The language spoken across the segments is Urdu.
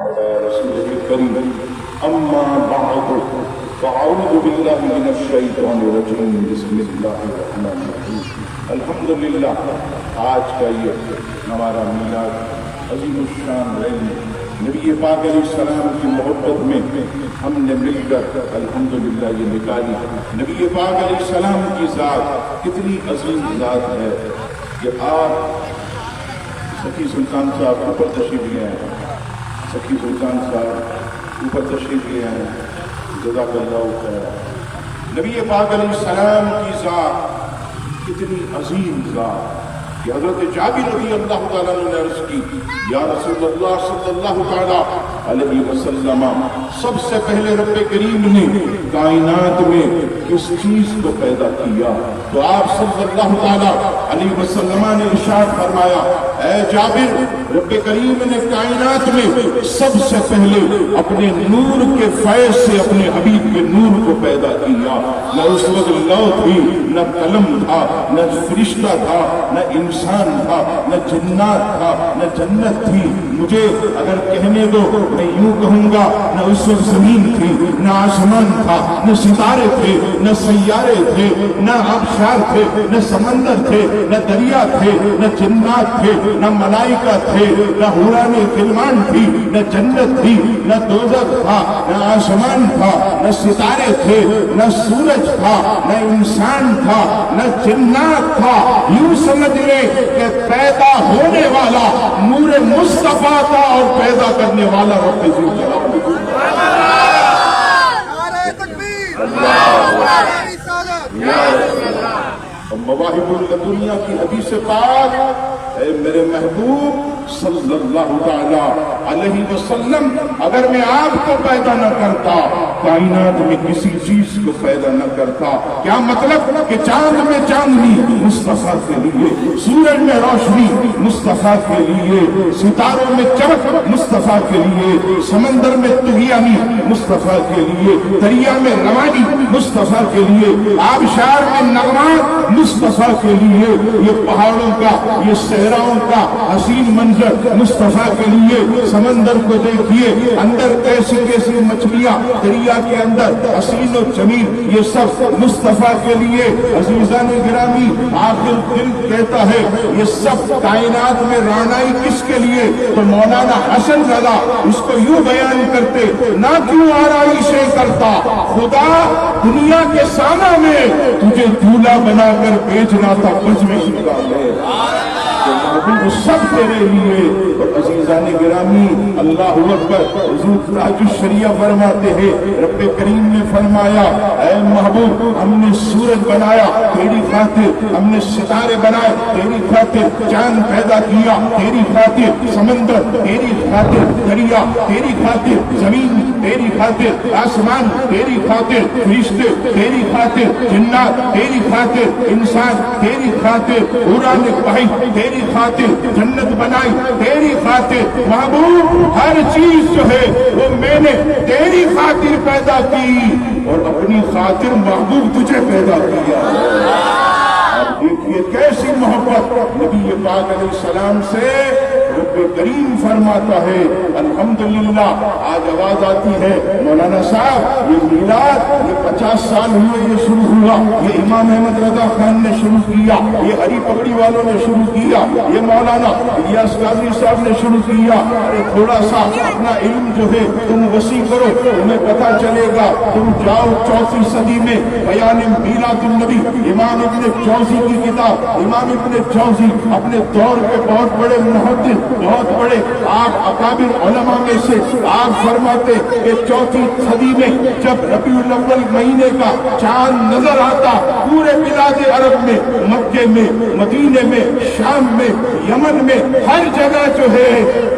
وعلى رسوله الكريم أما بعد فأعوذ بالله من الشيطان الرجيم بسم الله الرحمن الرحيم الحمد للہ آج کا یہ ہمارا میلاد عظیم الشان رہی نبی پاک علیہ السلام کی محبت میں ہم نے مل کر الحمدللہ یہ نکالی. نبی پاک علیہ السلام کی ذات کتنی عظیم ذات ہے کہ آپ سخی سلطان صاحب اوپر تشریف لے آئے. سخی سلطان صاحب اوپر تشریف لے آئے. جزاک اللہ خیر. نبی پاک علیہ السلام کی ذات کتنی عظیم ذات کہ حضرت جابر رضی اللہ تعالیٰ نے عرض کی یا رسول اللہ صلی اللہ تعالیٰ علیہ وسلم سب سے پہلے رب کریم نے کائنات میں کس چیز کو پیدا کیا؟ تو آپ صلی اللہ تعالیٰ علیہ وسلم نے ارشاد فرمایا اے جابر رب کریم نے کائنات میں سب سے پہلے اپنے نور کے فیض سے اپنے حبیب کے نور کو پیدا کیا. نہ اس وقت لوح تھی، نہ قلم تھا، نہ فرشتہ تھا، نہ انسان تھا، نہ جنات تھا، نہ جنت تھی. مجھے اگر کہنے دو میں یوں کہوں گا نہ اس وقت زمین تھی، نہ آسمان تھا، نہ ستارے تھے، نہ سیارے تھے، نہ آبشار تھے، نہ سمندر تھے، نہ دریا تھے، نہ جنات تھے، نہ ملائکہ تھے، نہ حوران غلمان تھی، نہ جنت تھی، نہ دوزخ تھا، نہ آسمان تھا، نہ ستارے تھے، نہ سورج تھا، نہ انسان تھا، نہ جنات تھا. یوں سمجھ لیں کہ پیدا ہونے والا نور مصطفیٰ تھا اور پیدا کرنے والا رب ذوالجلال. نعرہ تکبیر، مواہب الدنیا کی حدیث پاک اے میرے محبوب صلی اللہ تعالیٰ علیہ وسلم اگر میں آپ کو پیدا نہ کرتا کائنات میں کسی چیز کو پیدا نہ کرتا. کیا مطلب کہ چاند میں چاندنی مصطفیٰ کے لیے، سورج میں روشنی مصطفیٰ کے لیے، ستاروں میں چمک مصطفیٰ کے لیے، سمندر میں طغیانی مصطفیٰ کے لیے، دریا میں روانی مصطفیٰ کے لیے، آبشار میں نغمات مصطفیٰ کے لیے، یہ پہاڑوں کا یہ صحراؤں کا حسین منظر مصطفیٰ کے لیے. سمندر کو دیکھیے اندر کیسی کیسی مچھلیاں، دریا کے اندر حسین و جمیل، یہ سب مصطفیٰ کے لیے. عزیزان گرامی آخر دل کہتا ہے یہ سب کائنات میں رانائی کس کے لیے؟ تو مولانا حسن رضا اس کو یوں بیان کرتے نہ کیوں آرائشیں کرتا خدا دنیا کے سانہ میں تجھے دولہا بنا کر بیچنا تھا بچ میں سب تیرے لیے. عزیزان گرامی اللہ اکبر. حضور تاج الشریعہ فرماتے ہیں رب کریم نے فرمایا اے محبوب ہم نے سورج بنایا تیری خاطر، ہم نے ستارے بنائے تیری خاطر، چاند پیدا کیا تیری خاطر، سمندر تیری خاطر، دریا تیری خاطر، زمین تیری خاطر، آسمان تیری خاطر، فرشتے تیری خاطر، جنات تیری خاطر، انسان تیری خاطر، حوران بہی تیری خاطر، جنت بنائی تیری خاطر. محبوب ہر چیز جو ہے وہ میں نے تیری خاطر پیدا کی اور اپنی خاطر محبوب تجھے پیدا کیا. اب دیکھیے کیسی محبت نبی پاک علیہ السلام سے رب کریم فرماتا ہے الحمدللہ. آج آواز آتی ہے مولانا صاحب یہ میلاد یہ 50 سال ہوئے یہ شروع ہوا، یہ امام احمد رضا خان نے شروع کیا، یہ ہری پگڑی والوں نے شروع کیا، یہ مولانا الیاس قاضی صاحب نے شروع کیا. ارے تھوڑا سا اپنا علم جو ہے تم وسیع کرو، تمہیں پتہ چلے گا. تم جاؤ 4ویں صدی میں بیان میلاد النبی امام ابن جوزی کی کتاب. امام ابن جوزی اپنے دور کے بہت بڑے محدث، بہت بڑے آپ اکابر علماء میں سے آپ فرماتے کہ 4ویں صدی میں جب ربیع الاول مہینے کا چاند نظر آتا پورے بلاد عرب میں، مکے میں، مدینے میں، شام میں، یمن میں، ہر جگہ جو ہے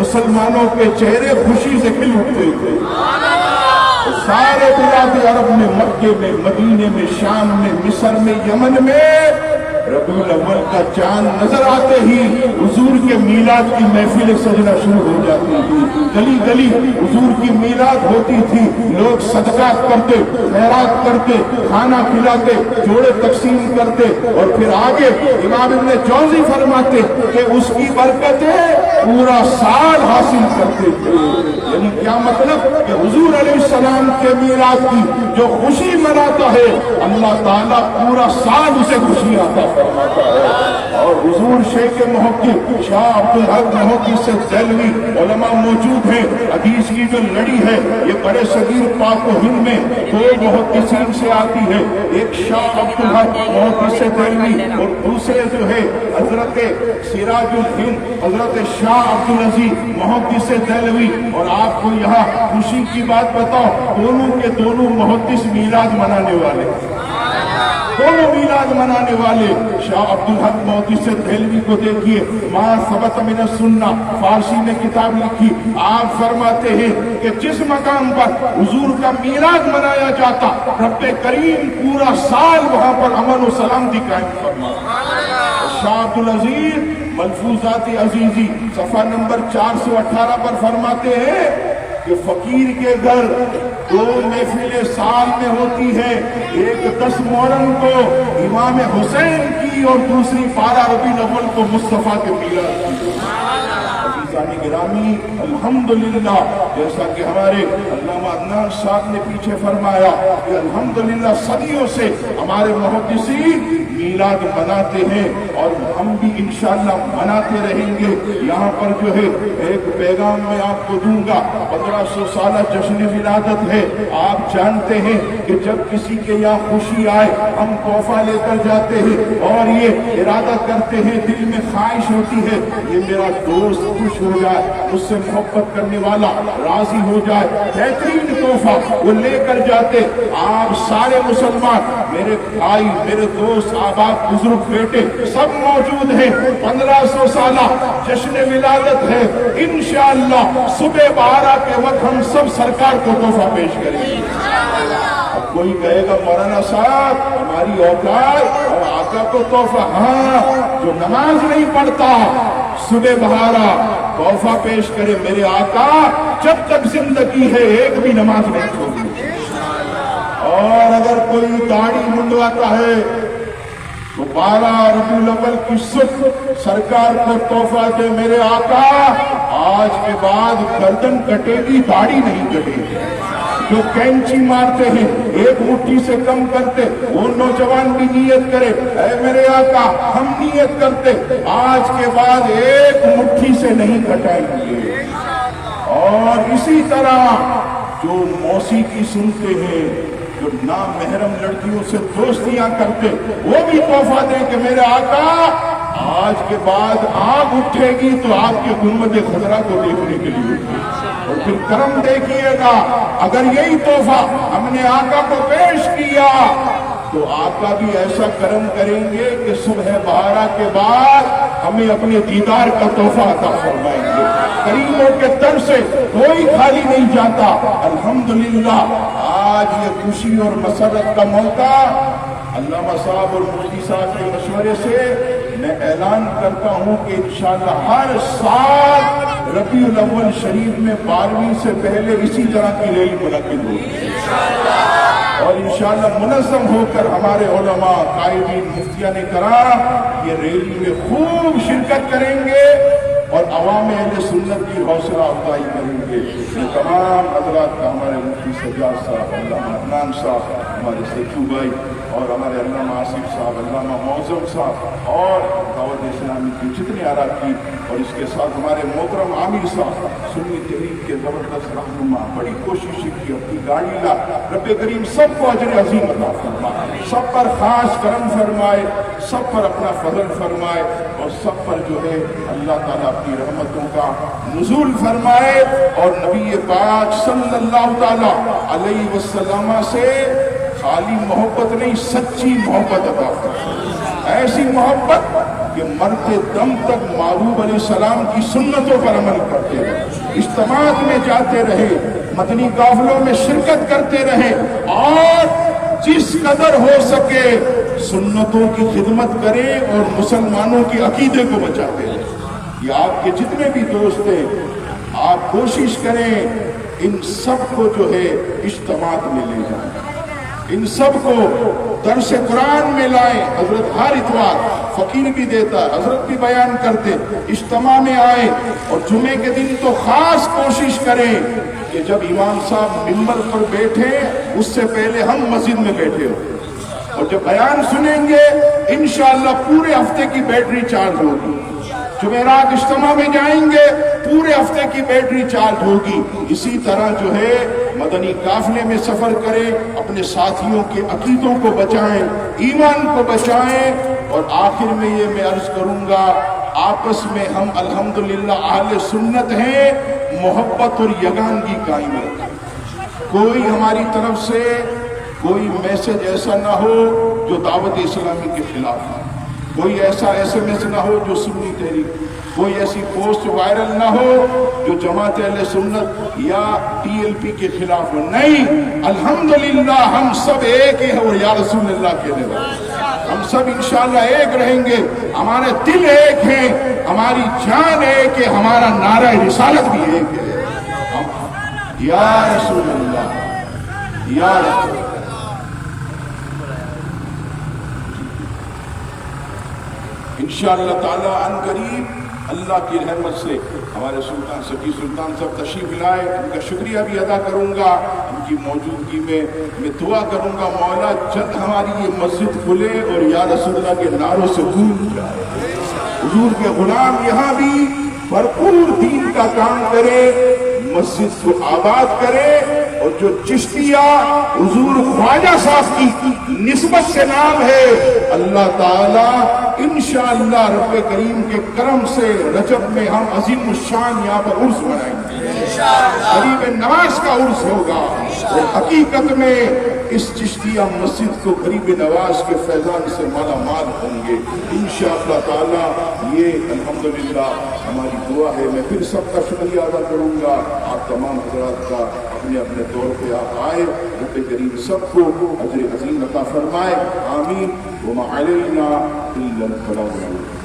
مسلمانوں کے چہرے خوشی سے کھل اٹھتے تھے. سارے بلاد عرب میں، مکے میں، مدینے میں، شام میں، مصر میں، یمن میں ربیع الاول کا چاند نظر آتے ہی حضور کے میلاد کی محفل سجنا شروع ہو جاتی تھی. گلی گلی حضور کی میلاد ہوتی تھی. لوگ صدقات کرتے، خیرات کرتے، کھانا کھلاتے، جوڑے تقسیم کرتے اور پھر آگے امام ابن جوزی فرماتے کہ اس کی برکتیں پورا سال حاصل کرتے تھے. یعنی کیا مطلب کہ حضور علیہ السلام کے میلاد کی جو خوشی مناتا ہے اللہ تعالیٰ پورا سال اسے خوشی عطا فرماتا ہے۔ اور حضور شیخ محقق شاہ عبدالحق محقق سے دہلوی علماء موجود ہیں۔ حدیث کی جو لڑی ہے یہ بڑے صغیر پاک و ہند میں دو محققین سے آتی ہے، ایک شاہ عبدالحق محقق سے دہلوی اور دوسرے جو ہے حضرت سراج الہند حضرت شاہ عبدالعزیز محدث سے دہلوی۔ اور آپ کو یہاں خوشی کی بات بتاؤ، دونوں کے دونوں محدث میلاد منانے والے، دونوں میلاد منانے والے۔ شاہ عبدالحق محدث سے دہلوی کو دیکھیے، ما ثبت من السنہ فارسی میں کتاب لکھی، آپ فرماتے ہیں کہ جس مقام پر حضور کا میلاد منایا جاتا رب کریم پورا سال وہاں پر امن و سلامتی قائم فرماتا۔ شاہ عبدالعزیز ملفوظات عزیزی صفحہ نمبر 418 پر فرماتے ہیں کہ فقیر کے گھر دو محفلیں سال میں ہوتی ہے، ایک 10 محرم کو امام حسین کی اور دوسری 12 ربیع الاول کو مصطفیٰ کے میلاد کی۔ عزیزان گرامی، الحمدللہ جیسا کہ ہمارے علامہ عدنان صاحب نے پیچھے فرمایا کہ الحمدللہ صدیوں سے ہمارے محدثین میلاد مناتے ہیں اور ہم بھی انشاءاللہ مناتے رہیں گے۔ یہاں پر جو ہے ایک پیغام میں آپ کو دوں گا، 1500 سالہ جشن ولادت ہے۔ آپ جانتے ہیں کہ جب کسی کے یہاں خوشی آئے ہم تحفہ لے کر جاتے ہیں اور یہ ارادہ کرتے ہیں، دل میں خواہش ہوتی ہے یہ میرا دوست خوش ہو جائے، اس سے محبت کرنے والا راضی ہو جائے، بہترین تحفہ وہ لے کر جاتے۔ آپ سارے مسلمان، میرے بھائی، میرے دوست، آباد، بزرگ، بیٹے سب موجود ہیں۔ 1500 سالہ جشن ولادت ہے، انشاءاللہ صبح 12 کے وقت ہم سب سرکار کو تحفہ پیش کریں گے۔ اب کوئی کہے گا مولانا صاحب ہماری اوقات اور آقا کو تحفہ، ہاں جو نماز نہیں پڑھتا صبح 12 تحفہ پیش کرے، میرے آقا جب تک زندگی ہے ایک بھی نماز نہیں چھوڑی۔ اور اگر کوئی داڑھی منڈواتا ہے تو 12 ربیع الاول کی صبح سرکار کو تحفہ دے، میرے آقا آج کے بعد گردن کٹے گی، داڑھی نہیں کٹے گی۔ جو کینچی مارتے ہیں ایک مٹھی سے کم کرتے، وہ نوجوان بھی نیت کرے، اے میرے آقا ہم نیت کرتے آج کے بعد ایک مٹھی سے نہیں کٹائیں گے۔ اور اسی طرح جو موسیقی سنتے ہیں، جو نامحرم لڑکیوں سے دوستیاں کرتے، وہ بھی تحفہ دیں کہ میرے آقا آج کے بعد آگ اٹھے گی تو آپ کے گنبد خضرا کو دیکھنے کے لیے۔ اور پھر کرم دیکھیے گا، اگر یہی تحفہ ہم نے آقا کو پیش کیا تو آقا بھی ایسا کرم کریں گے کہ صبح 12 کے بعد ہمیں اپنے دیدار کا تحفہ عطا فرمائیں گے۔ کریموں کے در سے کوئی خالی نہیں جاتا۔ الحمدللہ آج یہ خوشی اور مسرت کا موقع علامہ صاحب اور مفتی صاحب کے مشورے سے میں اعلان کرتا ہوں کہ انشاءاللہ ہر سال ربیع الاول شریف میں 12ویں سے پہلے اسی طرح کی ریلی منعقد ہوگی اور انشاءاللہ منظم ہو کر ہمارے علماء، قائدین، مفتیان کرام یہ ریلی میں خوب شرکت کریں گے اور عوام اہل سنت کی حوصلہ افزائی کریں گے۔ میں تمام حضرات کا، ہمارے مفتی سجاد صاحب، علامہ عدنان صاحب، ہمارے سچو بھائی اور ہمارے علامہ آصف صاحب، علامہ معظم صاحب اور دعوت اسلامی کی جتنے اراکین اور اس کے ساتھ ہمارے محترم عامر صاحب سنی تحریک کے زبردست رہنما، بڑی کوشش کی، اپنی گاڑی لا، رب کریم سب کو اجر عظیم عطا فرمائے، سب پر خاص کرم فرمائے، سب پر اپنا فضل فرمائے اور سب پر جو ہے اللہ تعالیٰ اپنی رحمتوں کا نزول فرمائے اور نبی پاک صلی اللہ تعالیٰ علیہ وسلم سے خالی محبت نہیں، سچی محبت عطا فرمائے، ایسی محبت کہ مرتے دم تک محبوب علیہ السلام کی سنتوں پر عمل کرتے رہے، اجتماعات میں جاتے رہے، مدنی قافلوں میں شرکت کرتے رہے اور جس قدر ہو سکے سنتوں کی خدمت کریں اور مسلمانوں کے عقیدے کو بچاتے رہے۔ یہ آپ کے جتنے بھی دوست ہیں، آپ کوشش کریں ان سب کو جو ہے اجتماعات میں لے جائیں، ان سب کو درس قرآن میں لائیں۔ حضرت ہر اتوار فقیر بھی دیتا ہے، حضرت بھی بیان کرتے، اجتماع میں آئے اور جمعے کے دن تو خاص کوشش کریں کہ جب امام صاحب ممبر پر بیٹھے اس سے پہلے ہم مسجد میں بیٹھے ہو، اور جب بیان سنیں گے انشاءاللہ پورے ہفتے کی بیٹری چارج ہوگی۔ جمعرات اجتماع میں جائیں گے پورے ہفتے کی بیٹری چارج ہوگی۔ اسی طرح جو ہے مدنی قافلے میں سفر کریں، اپنے ساتھیوں کے عقیدوں کو بچائیں، ایمان کو بچائیں، اور آخر میں یہ میں عرض کروں گا آپس میں ہم الحمدللہ اہل سنت ہیں، محبت اور یگانگی قائم رکھیں۔ کوئی ہماری طرف سے کوئی میسج ایسا نہ ہو جو دعوت اسلامی کے خلاف ہے، کوئی ایسا SMS نہ ہو جو سنی تحریک، کوئی ایسی پوسٹ وائرل نہ ہو جو جماعت اہل سنت یا TLP کے خلاف ہو۔ نہیں، الحمدللہ ہم سب ایک ہی ہیں اور یا رسول اللہ کے لیے ہم سب انشاءاللہ ایک رہیں گے، ہمارے دل ایک ہیں، ہماری جان ایک ہے، ہمارا نعرہ رسالت بھی ایک ہے، یا رسول اللہ، یا رسول اللہ۔ انشاءاللہ تعالی عن قریب اللہ کی رحمت سے ہمارے سلطان سکی سلطان صاحب تشریف لائے، ان کا شکریہ بھی ادا کروں گا، ان کی موجودگی میں دعا کروں گا مولا جلد ہماری یہ مسجد کھلے اور یا رسول اللہ کے نعروں سے گونج جائے، حضور کے غلام یہاں بھی بھرپور دین کا کام کرے، مسجد کو آباد کرے، اور جو چشتیہ حضور خواجہ صاحب کی نسبت سے نام ہے، اللہ تعالی انشاءاللہ رب کریم کے کرم سے رجب میں ہم عظیم الشان یہاں پر عرس منائیں گے، غریب نواز کا عرس ہوگا، اور حقیقت میں اس چشتیہ مسجد کو غریب نواز کے فیضان سے مالا مال ہوں گے انشاءاللہ تعالی۔ یہ الحمدللہ ہماری دعا ہے۔ میں پھر سب کا شکریہ ادا کروں گا، آپ تمام حضرات کا اپنے اپنے طور پہ آپ آئے، رب کریم سب کو اجر عظیم عطا فرمائے، آمین۔ وما علینا الا البلاغ۔